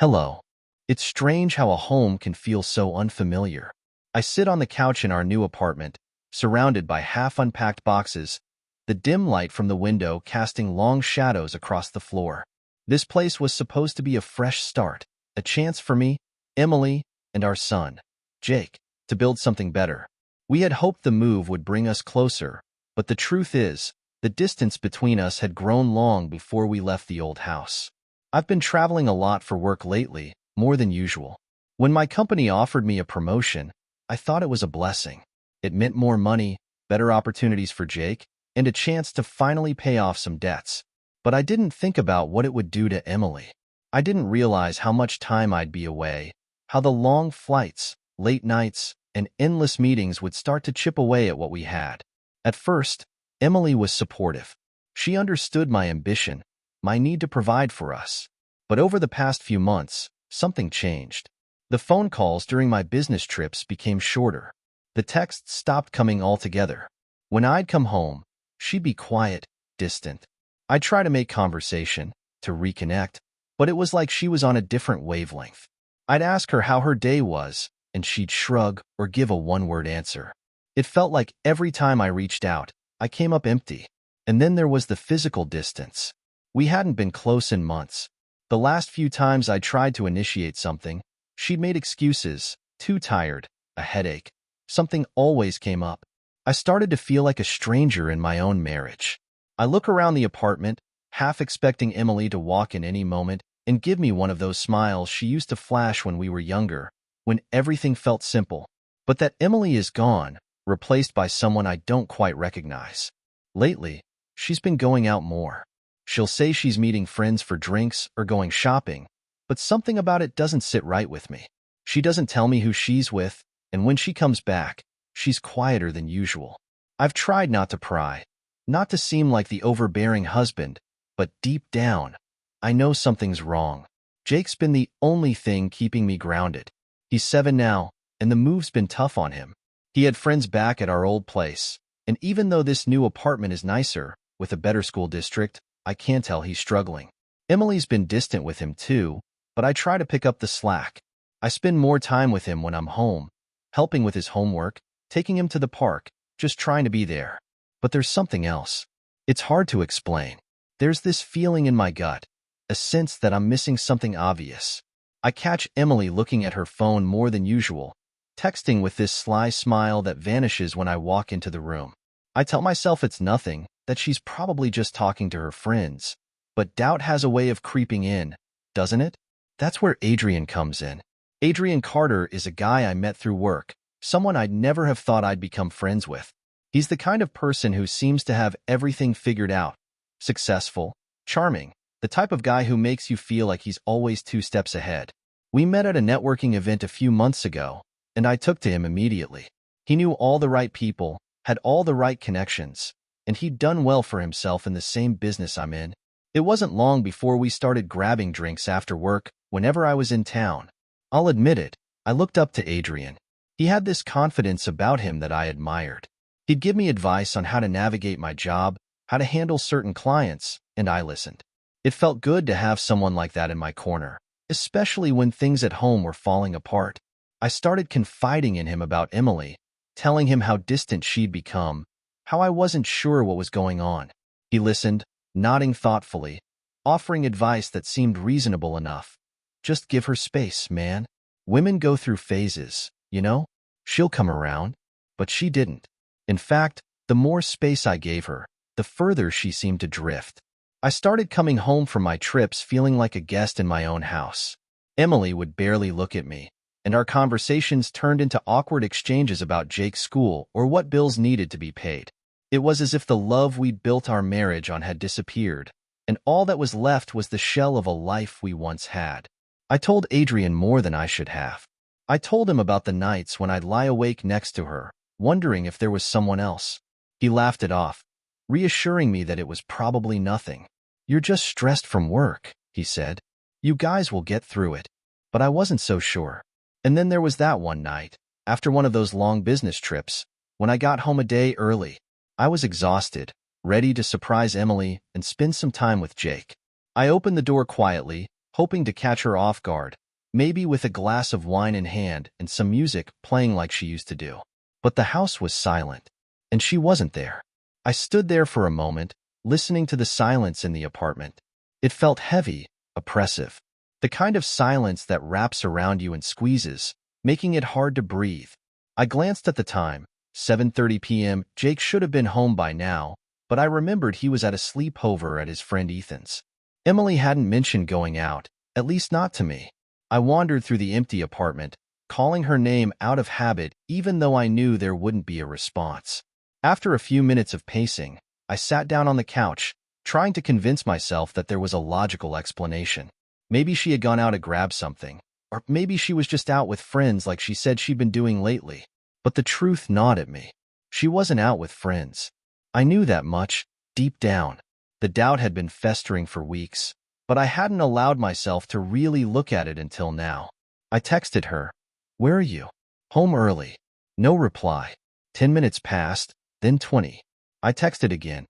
Hello. It's strange how a home can feel so unfamiliar. I sit on the couch in our new apartment, surrounded by half-unpacked boxes, the dim light from the window casting long shadows across the floor. This place was supposed to be a fresh start, a chance for me, Emily, and our son, Jake, to build something better. We had hoped the move would bring us closer, but the truth is, the distance between us had grown long before we left the old house. I've been traveling a lot for work lately, more than usual. When my company offered me a promotion, I thought it was a blessing. It meant more money, better opportunities for Jake, and a chance to finally pay off some debts. But I didn't think about what it would do to Emily. I didn't realize how much time I'd be away, how the long flights, late nights, and endless meetings would start to chip away at what we had. At first, Emily was supportive. She understood my ambition, my need to provide for us. But over the past few months, something changed. The phone calls during my business trips became shorter. The texts stopped coming altogether. When I'd come home, she'd be quiet, distant. I'd try to make conversation, to reconnect, but it was like she was on a different wavelength. I'd ask her how her day was, and she'd shrug or give a one-word answer. It felt like every time I reached out, I came up empty. And then there was the physical distance. We hadn't been close in months. The last few times I tried to initiate something, she'd made excuses, too tired, a headache. Something always came up. I started to feel like a stranger in my own marriage. I look around the apartment, half expecting Emily to walk in any moment and give me one of those smiles she used to flash when we were younger, when everything felt simple. But that Emily is gone, replaced by someone I don't quite recognize. Lately, she's been going out more. She'll say she's meeting friends for drinks or going shopping, but something about it doesn't sit right with me. She doesn't tell me who she's with, and when she comes back, she's quieter than usual. I've tried not to pry, not to seem like the overbearing husband, but deep down, I know something's wrong. Jake's been the only thing keeping me grounded. He's 7 now, and the move's been tough on him. He had friends back at our old place, and even though this new apartment is nicer, with a better school district, I can tell he's struggling. Emily's been distant with him too, but I try to pick up the slack. I spend more time with him when I'm home, helping with his homework, taking him to the park, just trying to be there. But there's something else. It's hard to explain. There's this feeling in my gut, a sense that I'm missing something obvious. I catch Emily looking at her phone more than usual, texting with this sly smile that vanishes when I walk into the room. I tell myself it's nothing, that she's probably just talking to her friends. But doubt has a way of creeping in, doesn't it? That's where Adrian comes in. Adrian Carter is a guy I met through work, someone I'd never have thought I'd become friends with. He's the kind of person who seems to have everything figured out. Successful, charming, the type of guy who makes you feel like he's always 2 steps ahead. We met at a networking event a few months ago, and I took to him immediately. He knew all the right people, had all the right connections, and he'd done well for himself in the same business I'm in. It wasn't long before we started grabbing drinks after work whenever I was in town. I'll admit it, I looked up to Adrian. He had this confidence about him that I admired. He'd give me advice on how to navigate my job, how to handle certain clients, and I listened. It felt good to have someone like that in my corner, especially when things at home were falling apart. I started confiding in him about Emily, telling him how distant she'd become, how I wasn't sure what was going on. He listened, nodding thoughtfully, offering advice that seemed reasonable enough. Just give her space, man. Women go through phases, you know? She'll come around. But she didn't. In fact, the more space I gave her, the further she seemed to drift. I started coming home from my trips feeling like a guest in my own house. Emily would barely look at me, and our conversations turned into awkward exchanges about Jake's school or what bills needed to be paid. It was as if the love we'd built our marriage on had disappeared, and all that was left was the shell of a life we once had. I told Adrian more than I should have. I told him about the nights when I'd lie awake next to her, wondering if there was someone else. He laughed it off, reassuring me that it was probably nothing. "You're just stressed from work," he said. "You guys will get through it." But I wasn't so sure. And then there was that one night, after one of those long business trips, when I got home a day early. I was exhausted, ready to surprise Emily and spend some time with Jake. I opened the door quietly, hoping to catch her off guard, maybe with a glass of wine in hand and some music playing like she used to do. But the house was silent, and she wasn't there. I stood there for a moment, listening to the silence in the apartment. It felt heavy, oppressive. The kind of silence that wraps around you and squeezes, making it hard to breathe. I glanced at the time, 7:30 p.m. Jake should have been home by now, but I remembered he was at a sleepover at his friend Ethan's. Emily hadn't mentioned going out, at least not to me. I wandered through the empty apartment, calling her name out of habit even though I knew there wouldn't be a response. After a few minutes of pacing, I sat down on the couch, trying to convince myself that there was a logical explanation. Maybe she had gone out to grab something, or maybe she was just out with friends like she said she'd been doing lately. But the truth gnawed at me. She wasn't out with friends. I knew that much, deep down. The doubt had been festering for weeks, but I hadn't allowed myself to really look at it until now. I texted her, "Where are you?" "Home early." No reply. 10 minutes passed, then 20. I texted again.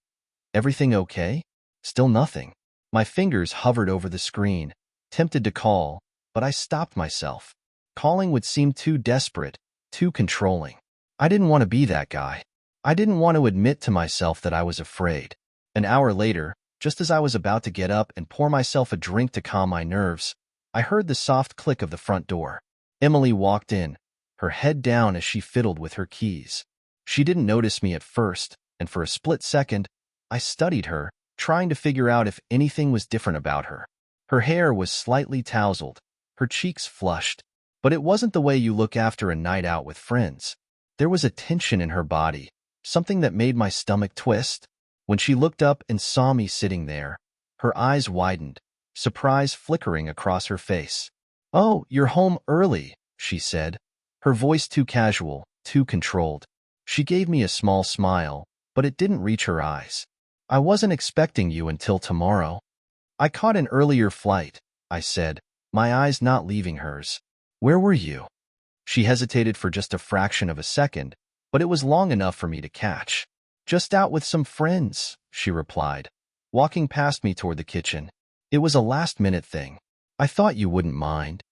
"Everything okay?" Still nothing. My fingers hovered over the screen, tempted to call, but I stopped myself. Calling would seem too desperate, too controlling. I didn't want to be that guy. I didn't want to admit to myself that I was afraid. An hour later, just as I was about to get up and pour myself a drink to calm my nerves, I heard the soft click of the front door. Emily walked in, her head down as she fiddled with her keys. She didn't notice me at first, and for a split second, I studied her, trying to figure out if anything was different about her. Her hair was slightly tousled, her cheeks flushed, but it wasn't the way you look after a night out with friends. There was a tension in her body, something that made my stomach twist. When she looked up and saw me sitting there, her eyes widened, surprise flickering across her face. "Oh, you're home early," she said, her voice too casual, too controlled. She gave me a small smile, but it didn't reach her eyes. "I wasn't expecting you until tomorrow." "I caught an earlier flight," I said, my eyes not leaving hers. "Where were you?" She hesitated for just a fraction of a second, but it was long enough for me to catch. "Just out with some friends," she replied, walking past me toward the kitchen. "It was a last-minute thing. I thought you wouldn't mind."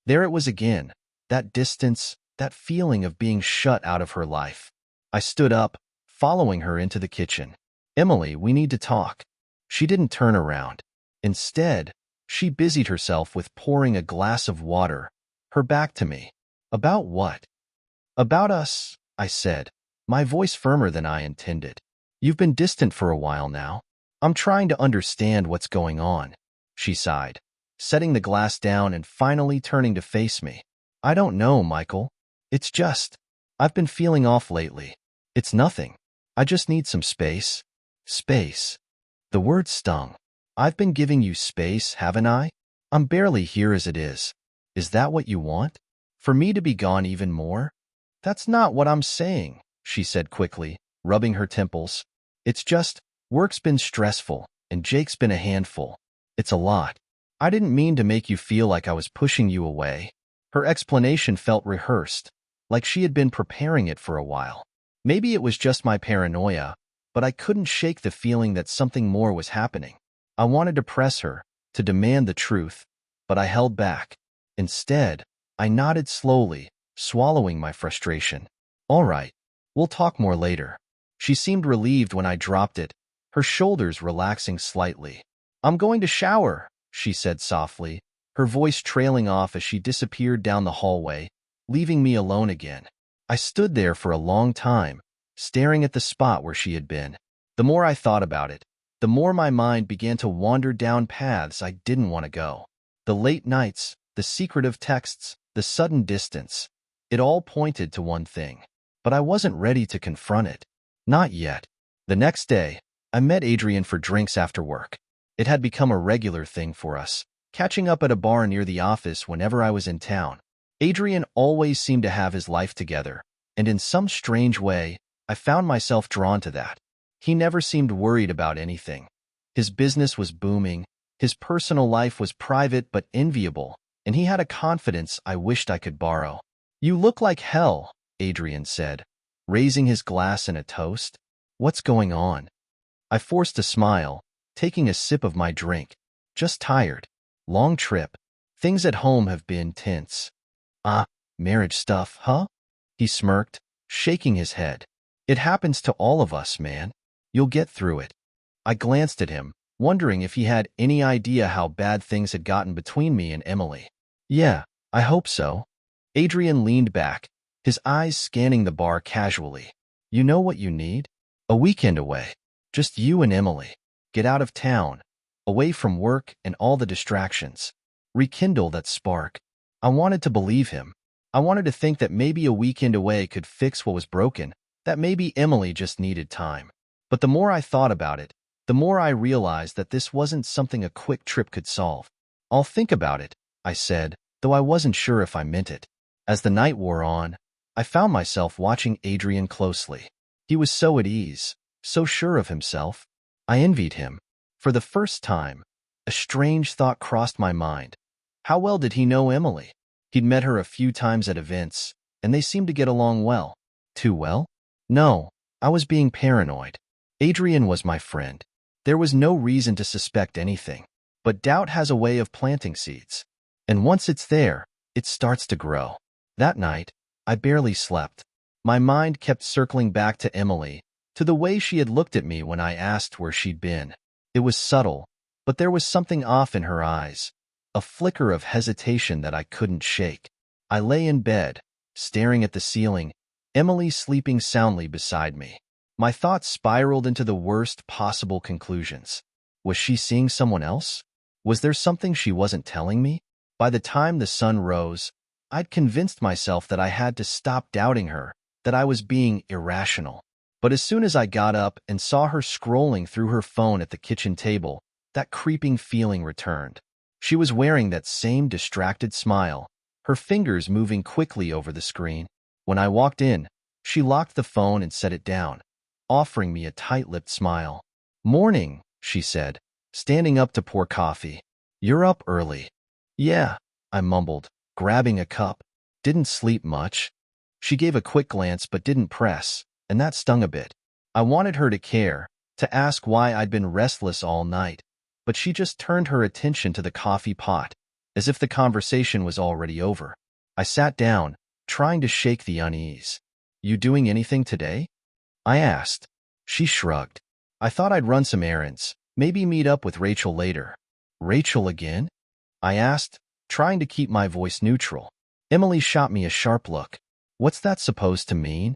There it was again, that distance, that feeling of being shut out of her life. I stood up, following her into the kitchen. "Emily, we need to talk." She didn't turn around. Instead, she busied herself with pouring a glass of water, her back to me. "About what?" "About us," I said, my voice firmer than I intended. "You've been distant for a while now. I'm trying to understand what's going on." She sighed, setting the glass down and finally turning to face me. "I don't know, Michael. It's just, I've been feeling off lately. It's nothing. I just need some space." Space. The word stung. "I've been giving you space, haven't I? I'm barely here as it is. Is that what you want? For me to be gone even more?" "That's not what I'm saying," she said quickly, rubbing her temples. "It's just, work's been stressful, and Jake's been a handful. It's a lot. I didn't mean to make you feel like I was pushing you away." Her explanation felt rehearsed, like she had been preparing it for a while. Maybe it was just my paranoia, but I couldn't shake the feeling that something more was happening. I wanted to press her, to demand the truth, but I held back. Instead, I nodded slowly, swallowing my frustration. "All right, we'll talk more later." She seemed relieved when I dropped it, her shoulders relaxing slightly. "I'm going to shower," she said softly, her voice trailing off as she disappeared down the hallway, leaving me alone again. I stood there for a long time, staring at the spot where she had been. The more I thought about it, the more my mind began to wander down paths I didn't want to go. The late nights, the secretive texts, the sudden distance, it all pointed to one thing. But I wasn't ready to confront it. Not yet. The next day, I met Adrian for drinks after work. It had become a regular thing for us, catching up at a bar near the office whenever I was in town. Adrian always seemed to have his life together, and in some strange way, I found myself drawn to that. He never seemed worried about anything. His business was booming, his personal life was private but enviable, and he had a confidence I wished I could borrow. "You look like hell," Adrian said, raising his glass in a toast. "What's going on?" I forced a smile, taking a sip of my drink. "Just tired." Long trip. Things at home have been tense. Ah, marriage stuff, huh? He smirked, shaking his head. It happens to all of us, man. You'll get through it. I glanced at him, wondering if he had any idea how bad things had gotten between me and Emily. Yeah, I hope so. Adrian leaned back, his eyes scanning the bar casually. You know what you need? A weekend away. Just you and Emily. Get out of town, away from work and all the distractions. Rekindle that spark. I wanted to believe him. I wanted to think that maybe a weekend away could fix what was broken, that maybe Emily just needed time. But the more I thought about it, the more I realized that this wasn't something a quick trip could solve. I'll think about it, I said, though I wasn't sure if I meant it. As the night wore on, I found myself watching Adrian closely. He was so at ease, so sure of himself. I envied him. For the first time, a strange thought crossed my mind. How well did he know Emily? He'd met her a few times at events, and they seemed to get along well. Too well? No, I was being paranoid. Adrian was my friend. There was no reason to suspect anything. But doubt has a way of planting seeds. And once it's there, it starts to grow. That night, I barely slept. My mind kept circling back to Emily, to the way she had looked at me when I asked where she'd been. It was subtle, but there was something off in her eyes, a flicker of hesitation that I couldn't shake. I lay in bed, staring at the ceiling, Emily sleeping soundly beside me. My thoughts spiraled into the worst possible conclusions. Was she seeing someone else? Was there something she wasn't telling me? By the time the sun rose, I'd convinced myself that I had to stop doubting her, that I was being irrational. But as soon as I got up and saw her scrolling through her phone at the kitchen table, that creeping feeling returned. She was wearing that same distracted smile, her fingers moving quickly over the screen. When I walked in, she locked the phone and set it down, offering me a tight-lipped smile. "Morning," she said, standing up to pour coffee. "You're up early." "Yeah," I mumbled, grabbing a cup. "Didn't sleep much." She gave a quick glance but didn't press, and that stung a bit. I wanted her to care, to ask why I'd been restless all night, but she just turned her attention to the coffee pot, as if the conversation was already over. I sat down, trying to shake the unease. "You doing anything today?" I asked. She shrugged. "I thought I'd run some errands, maybe meet up with Rachel later." "Rachel again?" I asked, trying to keep my voice neutral. Emily shot me a sharp look. "What's that supposed to mean?"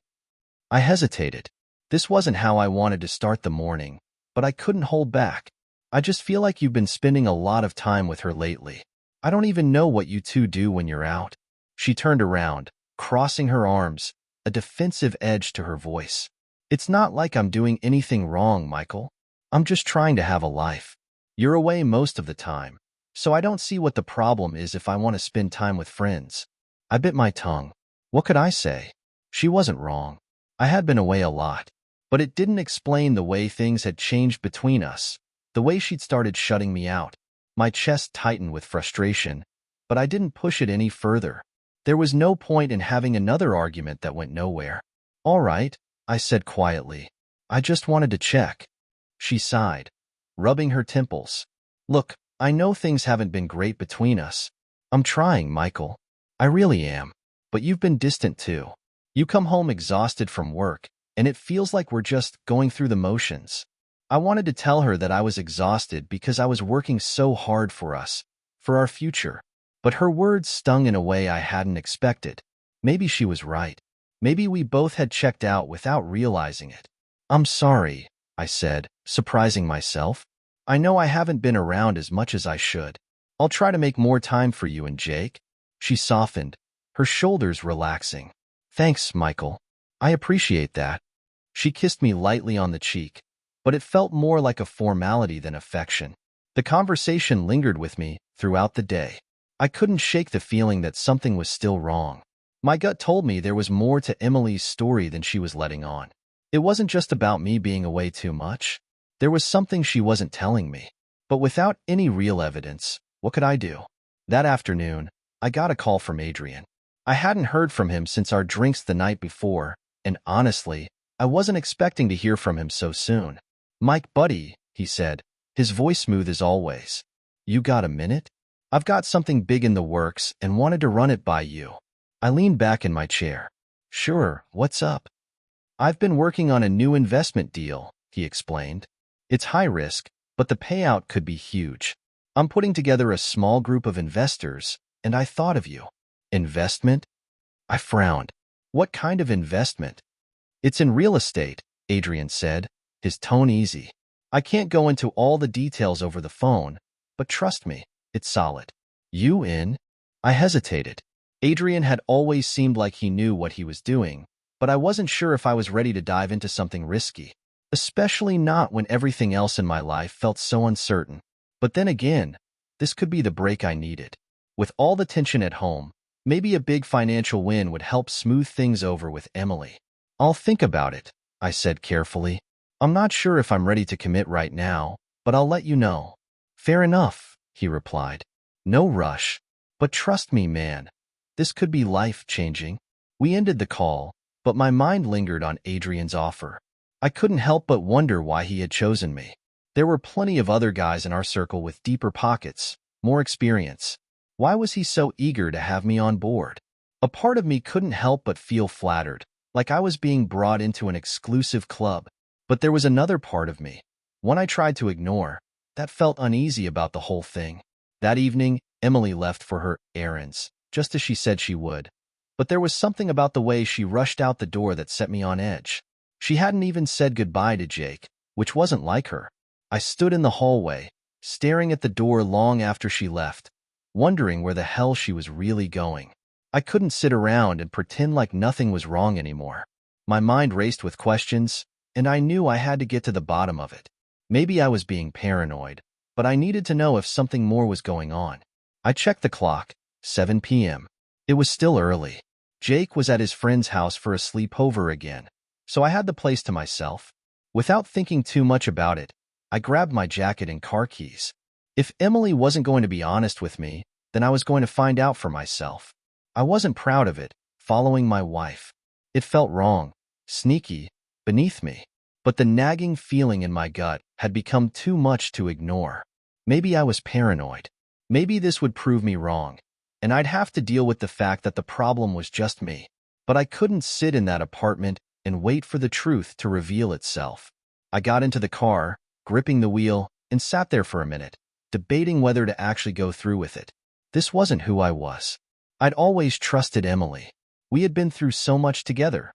I hesitated. This wasn't how I wanted to start the morning, but I couldn't hold back. "I just feel like you've been spending a lot of time with her lately. I don't even know what you two do when you're out." She turned around, crossing her arms, a defensive edge to her voice. "It's not like I'm doing anything wrong, Michael. I'm just trying to have a life. You're away most of the time, so I don't see what the problem is if I want to spend time with friends." I bit my tongue. What could I say? She wasn't wrong. I had been away a lot, but it didn't explain the way things had changed between us, the way she'd started shutting me out. My chest tightened with frustration, but I didn't push it any further. There was no point in having another argument that went nowhere. "All right," I said quietly. "I just wanted to check." She sighed, rubbing her temples. "Look, I know things haven't been great between us. I'm trying, Michael. I really am. But you've been distant too. You come home exhausted from work, and it feels like we're just going through the motions." I wanted to tell her that I was exhausted because I was working so hard for us, for our future. But her words stung in a way I hadn't expected. Maybe she was right. Maybe we both had checked out without realizing it. "I'm sorry," I said, surprising myself. "I know I haven't been around as much as I should. I'll try to make more time for you and Jake." She softened, her shoulders relaxing. "Thanks, Michael. I appreciate that." She kissed me lightly on the cheek, but it felt more like a formality than affection. The conversation lingered with me throughout the day. I couldn't shake the feeling that something was still wrong. My gut told me there was more to Emily's story than she was letting on. It wasn't just about me being away too much. There was something she wasn't telling me. But without any real evidence, what could I do? That afternoon, I got a call from Adrian. I hadn't heard from him since our drinks the night before, and honestly, I wasn't expecting to hear from him so soon. "Mike, buddy," he said, his voice smooth as always. "You got a minute?" I've got something big in the works and wanted to run it by you. I leaned back in my chair. Sure, what's up? I've been working on a new investment deal, he explained. It's high risk, but the payout could be huge. I'm putting together a small group of investors, and I thought of you. Investment? I frowned. What kind of investment? It's in real estate, Adrian said, his tone easy. I can't go into all the details over the phone, but trust me, it's solid. You in? I hesitated. Adrian had always seemed like he knew what he was doing, but I wasn't sure if I was ready to dive into something risky, especially not when everything else in my life felt so uncertain. But then again, this could be the break I needed. With all the tension at home, maybe a big financial win would help smooth things over with Emily. I'll think about it, I said carefully. I'm not sure if I'm ready to commit right now, but I'll let you know. Fair enough, he replied. No rush. But trust me, man, this could be life-changing. We ended the call, but my mind lingered on Adrian's offer. I couldn't help but wonder why he had chosen me. There were plenty of other guys in our circle with deeper pockets, more experience. Why was he so eager to have me on board? A part of me couldn't help but feel flattered, like I was being brought into an exclusive club. But there was another part of me, one I tried to ignore, that felt uneasy about the whole thing. That evening, Emily left for her errands, just as she said she would. But there was something about the way she rushed out the door that set me on edge. She hadn't even said goodbye to Jake, which wasn't like her. I stood in the hallway, staring at the door long after she left, wondering where the hell she was really going. I couldn't sit around and pretend like nothing was wrong anymore. My mind raced with questions, and I knew I had to get to the bottom of it. Maybe I was being paranoid, but I needed to know if something more was going on. I checked the clock, 7 p.m. It was still early. Jake was at his friend's house for a sleepover again, so I had the place to myself. Without thinking too much about it, I grabbed my jacket and car keys. If Emily wasn't going to be honest with me, then I was going to find out for myself. I wasn't proud of it, following my wife. It felt wrong, sneaky, beneath me. But the nagging feeling in my gut had become too much to ignore. Maybe I was paranoid. Maybe this would prove me wrong, and I'd have to deal with the fact that the problem was just me. But I couldn't sit in that apartment and wait for the truth to reveal itself. I got into the car, gripping the wheel, and sat there for a minute, debating whether to actually go through with it. This wasn't who I was. I'd always trusted Emily. We had been through so much together.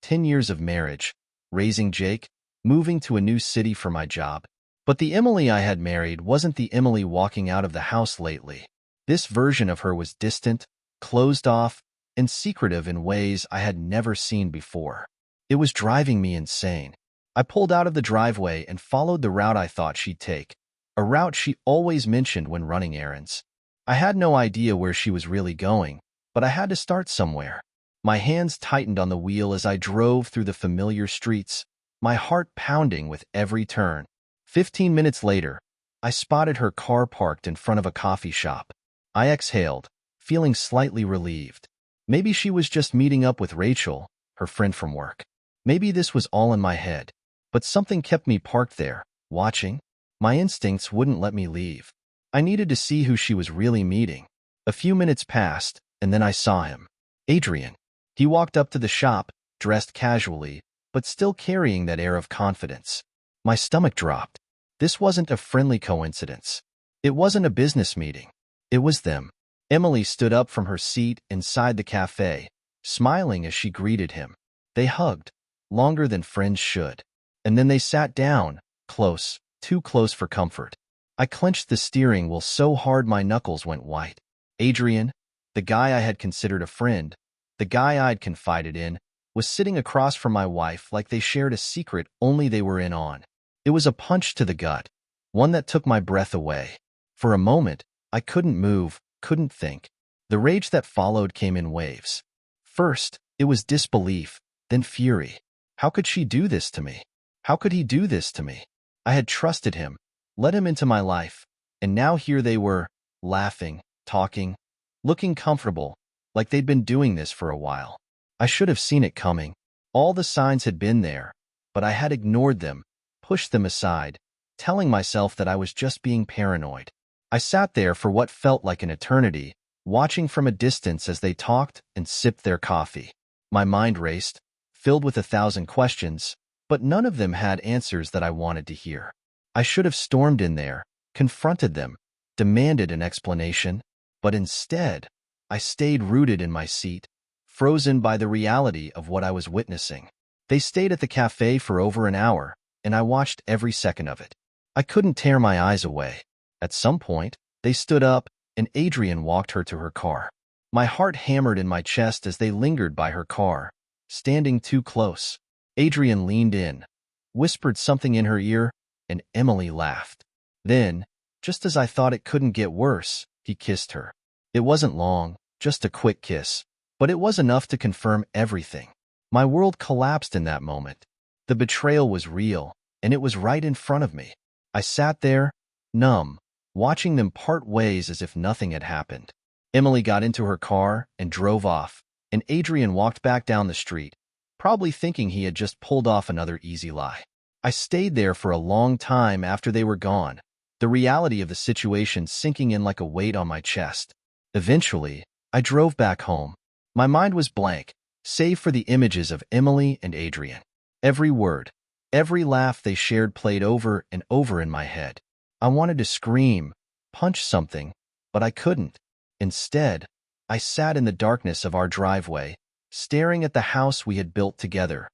10 years of marriage, raising Jake, moving to a new city for my job. But the Emily I had married wasn't the Emily walking out of the house lately. This version of her was distant, closed off, and secretive in ways I had never seen before. It was driving me insane. I pulled out of the driveway and followed the route I thought she'd take, a route she always mentioned when running errands. I had no idea where she was really going, but I had to start somewhere. My hands tightened on the wheel as I drove through the familiar streets, my heart pounding with every turn. 15 minutes later, I spotted her car parked in front of a coffee shop. I exhaled, feeling slightly relieved. Maybe she was just meeting up with Rachel, her friend from work. Maybe this was all in my head. But something kept me parked there, watching. My instincts wouldn't let me leave. I needed to see who she was really meeting. A few minutes passed, and then I saw him. Adrian. He walked up to the shop, dressed casually, but still carrying that air of confidence. My stomach dropped. This wasn't a friendly coincidence. It wasn't a business meeting. It was them. Emily stood up from her seat inside the cafe, smiling as she greeted him. They hugged, longer than friends should. And then they sat down, close, too close for comfort. I clenched the steering wheel so hard my knuckles went white. Adrian, the guy I had considered a friend, the guy I'd confided in, was sitting across from my wife like they shared a secret only they were in on. It was a punch to the gut, one that took my breath away. For a moment, I couldn't move, couldn't think. The rage that followed came in waves. First, it was disbelief, then fury. How could she do this to me? How could he do this to me? I had trusted him, let him into my life, and now here they were, laughing, talking, looking comfortable, like they'd been doing this for a while. I should have seen it coming. All the signs had been there, but I had ignored them, pushed them aside, telling myself that I was just being paranoid. I sat there for what felt like an eternity, watching from a distance as they talked and sipped their coffee. My mind raced, filled with 1,000 questions, but none of them had answers that I wanted to hear. I should have stormed in there, confronted them, demanded an explanation, but instead, I stayed rooted in my seat, frozen by the reality of what I was witnessing. They stayed at the cafe for over an hour, and I watched every second of it. I couldn't tear my eyes away. At some point, they stood up, and Adrian walked her to her car. My heart hammered in my chest as they lingered by her car, standing too close. Adrian leaned in, whispered something in her ear, and Emily laughed. Then, just as I thought it couldn't get worse, he kissed her. It wasn't long, just a quick kiss, but it was enough to confirm everything. My world collapsed in that moment. The betrayal was real, and it was right in front of me. I sat there, numb, watching them part ways as if nothing had happened. Emily got into her car and drove off, and Adrian walked back down the street, probably thinking he had just pulled off another easy lie. I stayed there for a long time after they were gone, the reality of the situation sinking in like a weight on my chest. Eventually, I drove back home. My mind was blank, save for the images of Emily and Adrian. Every word, every laugh they shared played over and over in my head. I wanted to scream, punch something, but I couldn't. Instead, I sat in the darkness of our driveway, staring at the house we had built together,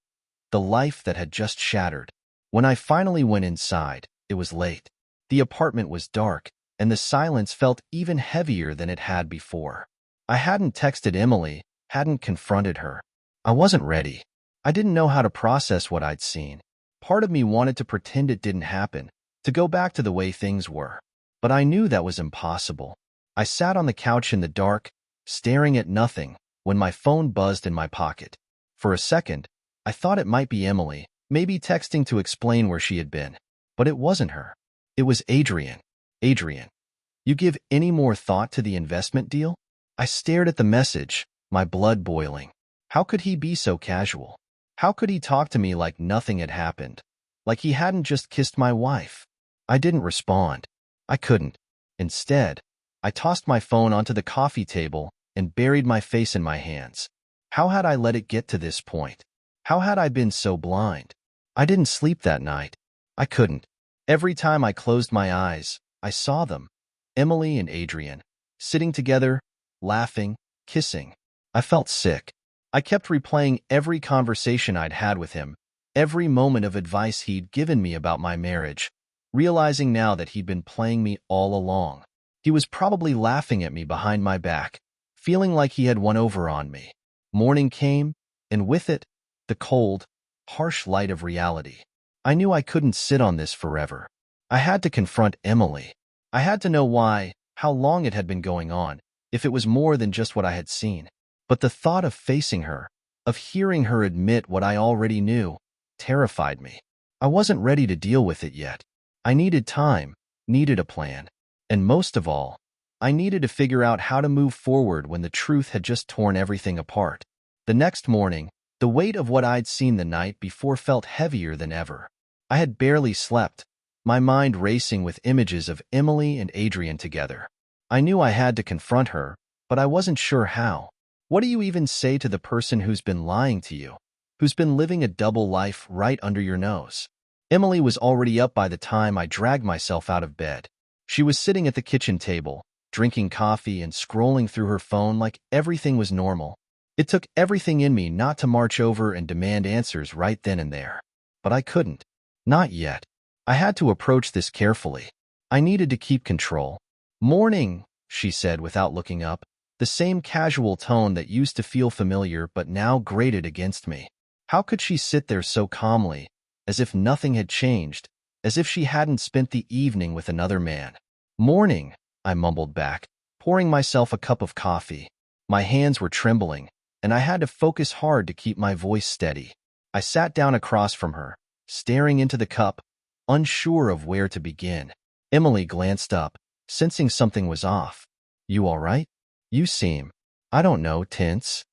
the life that had just shattered. When I finally went inside, it was late. The apartment was dark, and the silence felt even heavier than it had before. I hadn't texted Emily, hadn't confronted her. I wasn't ready. I didn't know how to process what I'd seen. Part of me wanted to pretend it didn't happen, to go back to the way things were. But I knew that was impossible. I sat on the couch in the dark, staring at nothing, when my phone buzzed in my pocket. For a second, I thought it might be Emily, maybe texting to explain where she had been. But it wasn't her. It was Adrian. Adrian, you give any more thought to the investment deal? I stared at the message, my blood boiling. How could he be so casual? How could he talk to me like nothing had happened? Like he hadn't just kissed my wife? I didn't respond. I couldn't. Instead, I tossed my phone onto the coffee table and buried my face in my hands. How had I let it get to this point? How had I been so blind? I didn't sleep that night. I couldn't. Every time I closed my eyes, I saw them, Emily and Adrian, sitting together, laughing, kissing. I felt sick. I kept replaying every conversation I'd had with him, every moment of advice he'd given me about my marriage, realizing now that he'd been playing me all along. He was probably laughing at me behind my back, feeling like he had won over on me. Morning came, and with it, the cold, harsh light of reality. I knew I couldn't sit on this forever. I had to confront Emily. I had to know why, how long it had been going on, if it was more than just what I had seen. But the thought of facing her, of hearing her admit what I already knew, terrified me. I wasn't ready to deal with it yet. I needed time, needed a plan. And most of all, I needed to figure out how to move forward when the truth had just torn everything apart. The next morning, the weight of what I'd seen the night before felt heavier than ever. I had barely slept, my mind racing with images of Emily and Adrian together. I knew I had to confront her, but I wasn't sure how. What do you even say to the person who's been lying to you, who's been living a double life right under your nose? Emily was already up by the time I dragged myself out of bed. She was sitting at the kitchen table, drinking coffee and scrolling through her phone like everything was normal. It took everything in me not to march over and demand answers right then and there. But I couldn't. Not yet. I had to approach this carefully. I needed to keep control. "Morning," she said without looking up, the same casual tone that used to feel familiar but now grated against me. How could she sit there so calmly, as if nothing had changed, as if she hadn't spent the evening with another man? "Morning," I mumbled back, pouring myself a cup of coffee. My hands were trembling, and I had to focus hard to keep my voice steady. I sat down across from her, staring into the cup, unsure of where to begin. Emily glanced up, sensing something was off. "You all right? You seem, I don't know, tense."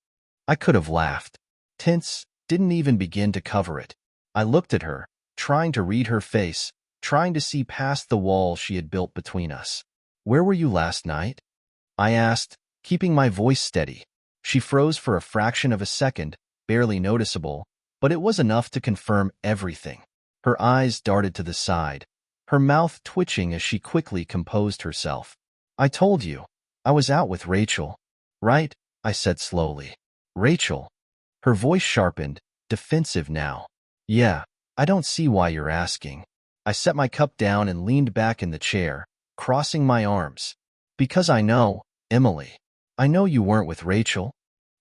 I could have laughed. Tense didn't even begin to cover it. I looked at her, trying to read her face, trying to see past the wall she had built between us. Where were you last night? I asked, keeping my voice steady. She froze for a fraction of a second, barely noticeable, but it was enough to confirm everything. Her eyes darted to the side, her mouth twitching as she quickly composed herself. I told you, I was out with Rachel. Right? I said slowly. Rachel. Her voice sharpened, defensive now. Yeah, I don't see why you're asking. I set my cup down and leaned back in the chair, crossing my arms. Because I know, Emily. I know you weren't with Rachel.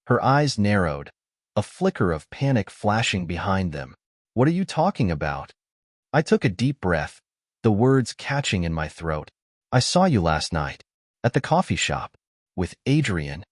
Her eyes narrowed, a flicker of panic flashing behind them. What are you talking about? I took a deep breath, the words catching in my throat. I saw you last night, at the coffee shop, with Adrian.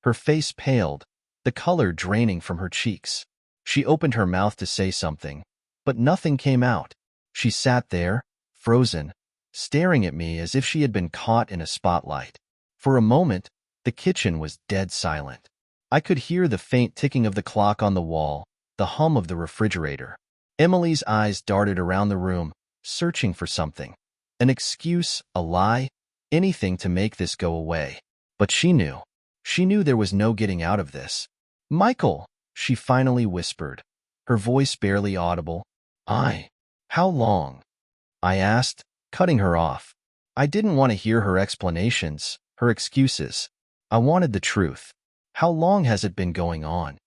Her face paled, the color draining from her cheeks. She opened her mouth to say something, but nothing came out. She sat there, frozen, staring at me as if she had been caught in a spotlight. For a moment, the kitchen was dead silent. I could hear the faint ticking of the clock on the wall, the hum of the refrigerator. Emily's eyes darted around the room, searching for something. An excuse, a lie, anything to make this go away. But she knew. She knew there was no getting out of this. Michael, she finally whispered, her voice barely audible. How long? I asked, cutting her off. I didn't want to hear her explanations, her excuses. I wanted the truth. How long has it been going on?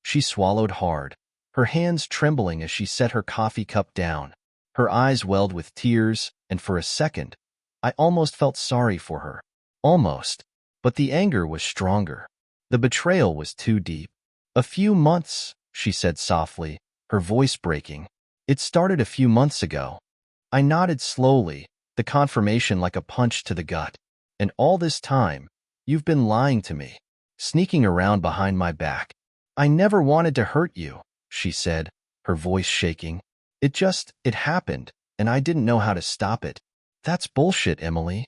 She swallowed hard, her hands trembling as she set her coffee cup down. Her eyes welled with tears, and for a second, I almost felt sorry for her. Almost. But the anger was stronger. The betrayal was too deep. A few months, she said softly, her voice breaking. It started a few months ago. I nodded slowly, the confirmation like a punch to the gut. And all this time, you've been lying to me, sneaking around behind my back. I never wanted to hurt you, she said, her voice shaking. It happened, and I didn't know how to stop it. That's bullshit, Emily.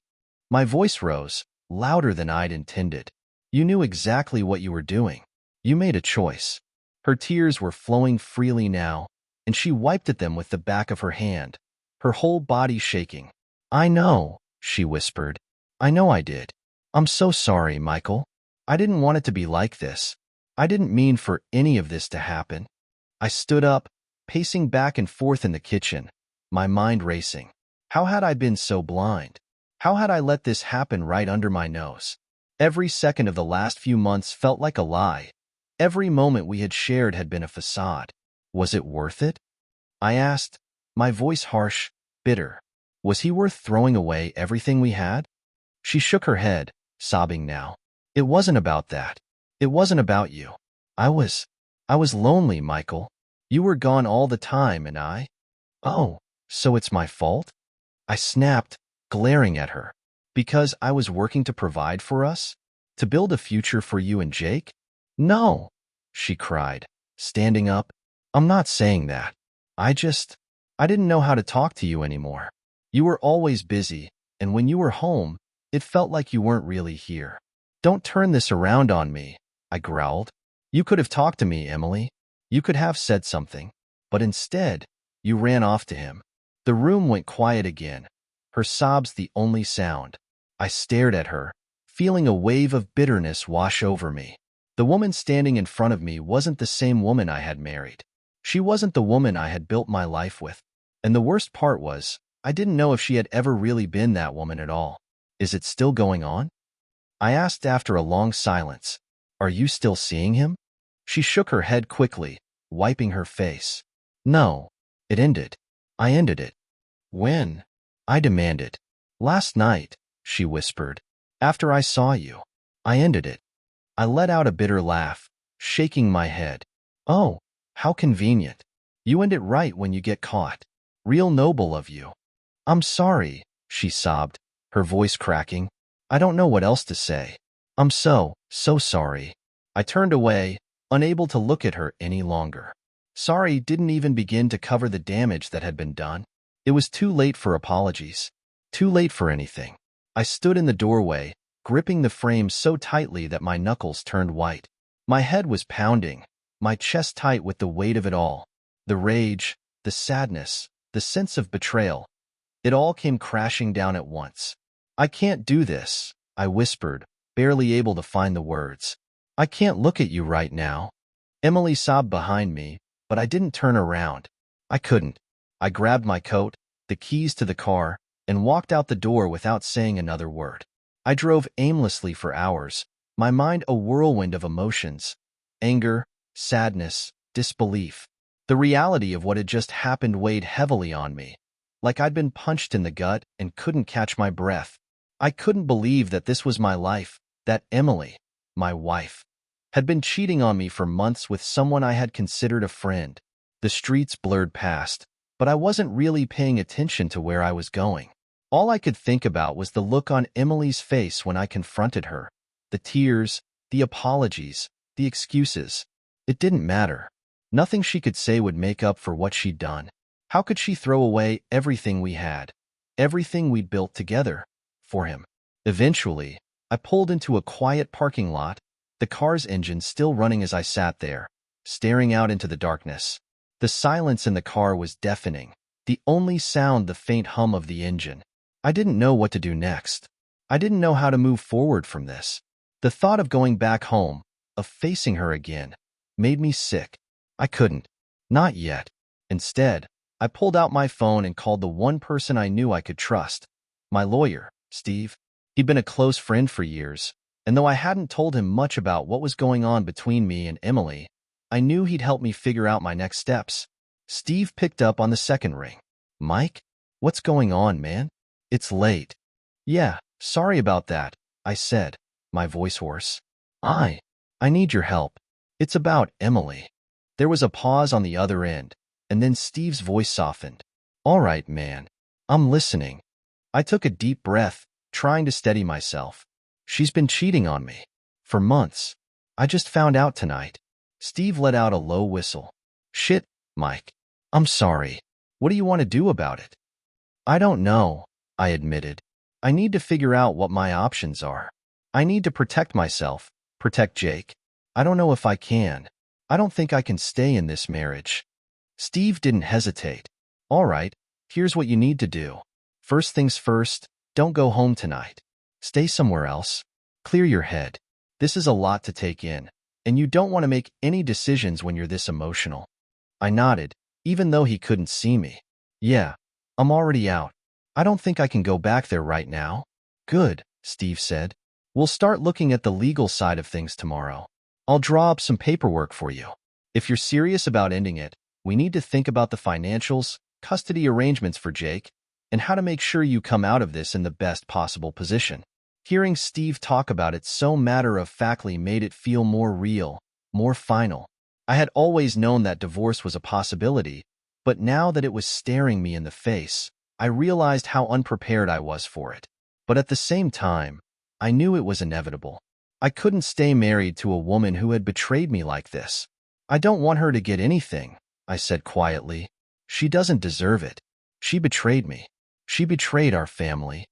My voice rose, louder than I'd intended. You knew exactly what you were doing. You made a choice. Her tears were flowing freely now, and she wiped at them with the back of her hand, her whole body shaking. I know, she whispered. I know I did. I'm so sorry, Michael. I didn't want it to be like this. I didn't mean for any of this to happen. I stood up, pacing back and forth in the kitchen, my mind racing. How had I been so blind? How had I let this happen right under my nose? Every second of the last few months felt like a lie. Every moment we had shared had been a facade. Was it worth it? I asked, my voice harsh, bitter. Was he worth throwing away everything we had? She shook her head, sobbing now. It wasn't about that. It wasn't about you. I was lonely, Michael. You were gone all the time, and Oh, so it's my fault? I snapped, glaring at her. Because I was working to provide for us? To build a future for you and Jake? No, she cried, standing up. I'm not saying that. I didn't know how to talk to you anymore. You were always busy, and when you were home, it felt like you weren't really here. Don't turn this around on me, I growled. You could have talked to me, Emily. You could have said something. But instead, you ran off to him. The room went quiet again, her sobs the only sound. I stared at her, feeling a wave of bitterness wash over me. The woman standing in front of me wasn't the same woman I had married. She wasn't the woman I had built my life with. And the worst part was, I didn't know if she had ever really been that woman at all. Is it still going on? I asked after a long silence. Are you still seeing him? She shook her head quickly, wiping her face. No, it ended. I ended it. When? I demanded. Last night, she whispered. After I saw you. I ended it. I let out a bitter laugh, shaking my head. Oh, how convenient. You end it right when you get caught. Real noble of you. I'm sorry, she sobbed, her voice cracking. I don't know what else to say. I'm so sorry. I turned away, unable to look at her any longer. Sorry didn't even begin to cover the damage that had been done. It was too late for apologies. Too late for anything. I stood in the doorway, gripping the frame so tightly that my knuckles turned white. My head was pounding, my chest tight with the weight of it all. The rage, the sadness, the sense of betrayal. It all came crashing down at once. I can't do this, I whispered, barely able to find the words. I can't look at you right now. Emily sobbed behind me, but I didn't turn around. I couldn't. I grabbed my coat, the keys to the car, and walked out the door without saying another word. I drove aimlessly for hours, my mind a whirlwind of emotions. Anger, sadness, disbelief. The reality of what had just happened weighed heavily on me, like I'd been punched in the gut and couldn't catch my breath. I couldn't believe that this was my life, that Emily, my wife, had been cheating on me for months with someone I had considered a friend. The streets blurred past, but I wasn't really paying attention to where I was going. All I could think about was the look on Emily's face when I confronted her. The tears, the apologies, the excuses. It didn't matter. Nothing she could say would make up for what she'd done. How could she throw away everything we had, everything we'd built together, for him? Eventually, I pulled into a quiet parking lot, the car's engine still running as I sat there, staring out into the darkness. The silence in the car was deafening, the only sound the faint hum of the engine. I didn't know what to do next. I didn't know how to move forward from this. The thought of going back home, of facing her again, made me sick. I couldn't. Not yet. Instead, I pulled out my phone and called the one person I knew I could trust, my lawyer, Steve. He'd been a close friend for years, and though I hadn't told him much about what was going on between me and Emily, I knew he'd help me figure out my next steps. Steve picked up on the second ring. Mike? What's going on, man? It's late. Yeah, sorry about that, I said, my voice hoarse. I need your help. It's about Emily. There was a pause on the other end, and then Steve's voice softened. All right, man. I'm listening. I took a deep breath, trying to steady myself. She's been cheating on me. For months. I just found out tonight. Steve let out a low whistle. Shit, Mike. I'm sorry. What do you want to do about it? I don't know, I admitted. I need to figure out what my options are. I need to protect myself, protect Jake. I don't know if I can. I don't think I can stay in this marriage. Steve didn't hesitate. All right, here's what you need to do. First things first, don't go home tonight. Stay somewhere else. Clear your head. This is a lot to take in, and you don't want to make any decisions when you're this emotional. I nodded, even though he couldn't see me. Yeah, I'm already out. I don't think I can go back there right now. Good, Steve said. We'll start looking at the legal side of things tomorrow. I'll draw up some paperwork for you. If you're serious about ending it, we need to think about the financials, custody arrangements for Jake, and how to make sure you come out of this in the best possible position. Hearing Steve talk about it so matter-of-factly made it feel more real, more final. I had always known that divorce was a possibility, but now that it was staring me in the face, I realized how unprepared I was for it. But at the same time, I knew it was inevitable. I couldn't stay married to a woman who had betrayed me like this. I don't want her to get anything, I said quietly. She doesn't deserve it. She betrayed me. She betrayed our family.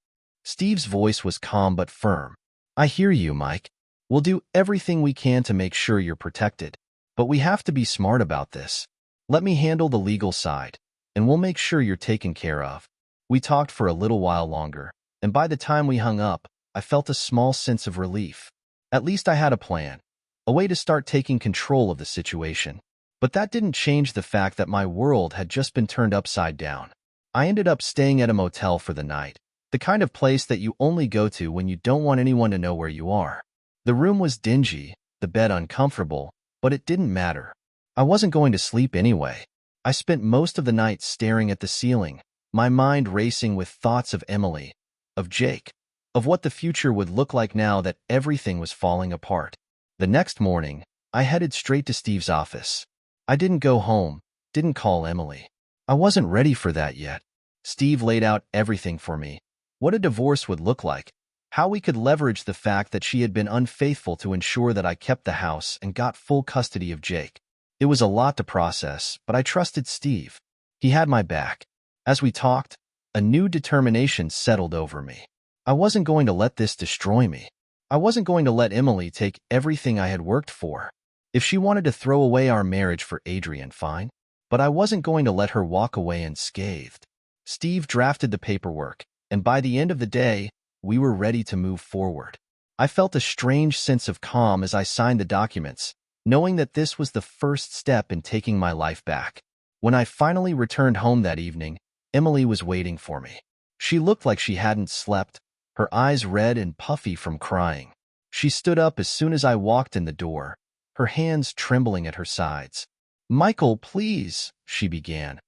Steve's voice was calm but firm. I hear you, Mike. We'll do everything we can to make sure you're protected. But we have to be smart about this. Let me handle the legal side, and we'll make sure you're taken care of. We talked for a little while longer, and by the time we hung up, I felt a small sense of relief. At least I had a plan, a way to start taking control of the situation. But that didn't change the fact that my world had just been turned upside down. I ended up staying at a motel for the night, the kind of place that you only go to when you don't want anyone to know where you are. The room was dingy, the bed uncomfortable, but it didn't matter. I wasn't going to sleep anyway. I spent most of the night staring at the ceiling, my mind racing with thoughts of Emily, of Jake, of what the future would look like now that everything was falling apart. The next morning, I headed straight to Steve's office. I didn't go home, didn't call Emily. I wasn't ready for that yet. Steve laid out everything for me. What a divorce would look like. How we could leverage the fact that she had been unfaithful to ensure that I kept the house and got full custody of Jake. It was a lot to process, but I trusted Steve. He had my back. As we talked, a new determination settled over me. I wasn't going to let this destroy me. I wasn't going to let Emily take everything I had worked for. If she wanted to throw away our marriage for Adrian, fine. But I wasn't going to let her walk away unscathed. Steve drafted the paperwork, and by the end of the day, We were ready to move forward. I felt a strange sense of calm as I signed the documents, knowing that this was the first step in taking my life back. When I finally returned home that evening, Emily was waiting for me. She looked like she hadn't slept, her eyes red and puffy from crying. She stood up as soon as I walked in the door, her hands trembling at her sides. "Michael, please," she began,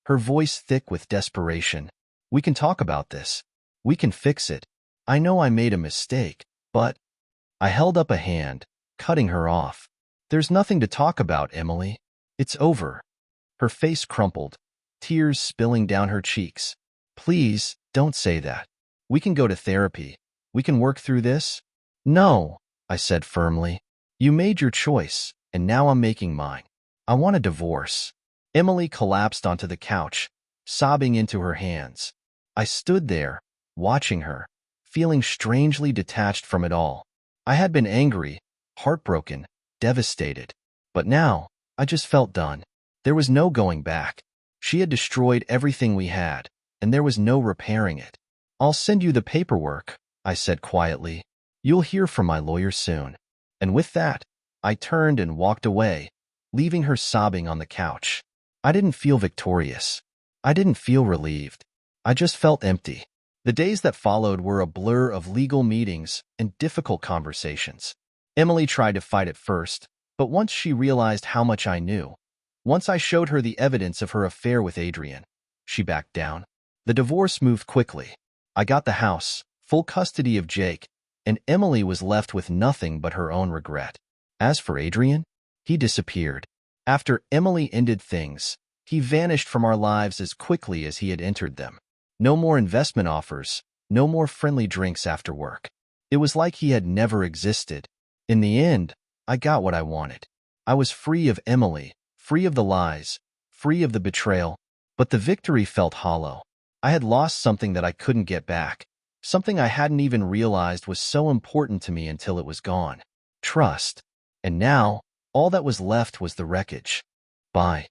her voice thick with desperation. "We can talk about this. We can fix it. I know I made a mistake, but—" I held up a hand, cutting her off. "There's nothing to talk about, Emily. It's over." Her face crumpled, tears spilling down her cheeks. "Please, don't say that. We can go to therapy. We can work through this." "No," I said firmly. "You made your choice, and now I'm making mine. I want a divorce." Emily collapsed onto the couch, sobbing into her hands. I stood there, watching her, feeling strangely detached from it all. I had been angry, heartbroken, devastated. But now, I just felt done. There was no going back. She had destroyed everything we had, and there was no repairing it. "I'll send you the paperwork," I said quietly. "You'll hear from my lawyer soon." And with that, I turned and walked away, leaving her sobbing on the couch. I didn't feel victorious. I didn't feel relieved. I just felt empty. The days that followed were a blur of legal meetings and difficult conversations. Emily tried to fight at first, but once she realized how much I knew, once I showed her the evidence of her affair with Adrian, she backed down. The divorce moved quickly. I got the house, full custody of Jake, and Emily was left with nothing but her own regret. As for Adrian, he disappeared. After Emily ended things, he vanished from our lives as quickly as he had entered them. No more investment offers, no more friendly drinks after work. It was like he had never existed. In the end, I got what I wanted. I was free of Emily, free of the lies, free of the betrayal, but the victory felt hollow. I had lost something that I couldn't get back, something I hadn't even realized was so important to me until it was gone. Trust. And now, all that was left was the wreckage. Bye.